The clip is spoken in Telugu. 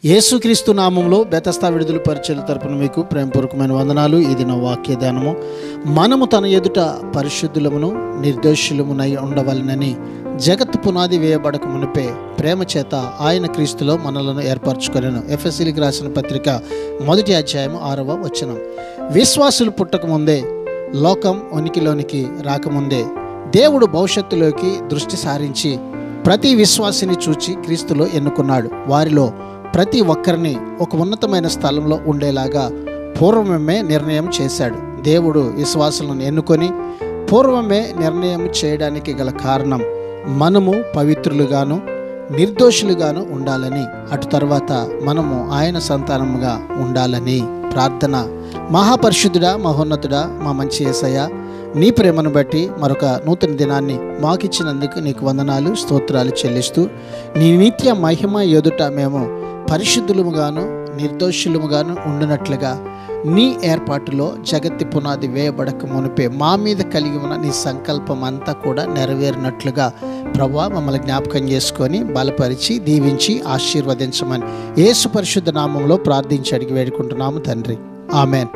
యేసుక్రీస్తు నామంలో బెతస్తా విడుదల పరిచర్యల తరపున మీకు ప్రేమపూర్వకమైన వందనాలు. ఇది నా వాక్య ధ్యానము. మనము తన ఎదుట పరిశుద్ధులమును నిర్దోషులమునై ఉండవలనని జగత్ పునాది వేయబడక మునిపే ప్రేమ చేత ఆయన క్రీస్తులో మనలను ఏర్పరచుకొనెను. ఎఫెసీయులకు రాసిన పత్రిక 1వ అధ్యాయము 6వ వచనం. విశ్వాసులు పుట్టకముందే, లోకం ఉనికిలోనికి రాకముందే దేవుడు భవిష్యత్తులోకి దృష్టి సారించి ప్రతి విశ్వాసిని చూచి క్రీస్తులో ఎన్నుకున్నాడు. వారిలో ప్రతి ఒక్కరిని ఒక ఉన్నతమైన స్థలంలో ఉండేలాగా పూర్వమే నిర్ణయం చేశాడు. దేవుడు విశ్వాసులను ఎన్నుకొని పూర్వమే నిర్ణయం చేయడానికి గల కారణం మనము పవిత్రులుగాను నిర్దోషులుగాను ఉండాలని, అటు తర్వాత మనము ఆయన సంతానముగా ఉండాలని. ప్రార్థన. మహాపరిశుద్ధుడా, మహోన్నతుడా, మా మంచి యేసయ్య, నీ ప్రేమను బట్టి మరొక నూతన దినాన్ని మాకిచ్చినందుకు నీకు వందనాలు, స్తోత్రాలు చెల్లిస్తూ నీ నిత్య మహిమ ఎదుట మేము పరిశుద్ధులముగాను నిర్దోషులముగాను ఉండినట్లుగా నీ ఏర్పాటులో జగత్తి పునాది వేయబడక మునిపే మా మీద కలిగి ఉన్న నీ సంకల్పం అంతా కూడా నెరవేరినట్లుగా ప్రభువా మమ్మల్ని జ్ఞాపకం చేసుకొని బలపరిచి దీవించి ఆశీర్వదించమని యేసు పరిశుద్ధ నామంలో ప్రార్థించి అడిగి వేడుకుంటున్నాము తండ్రి. ఆమెన్.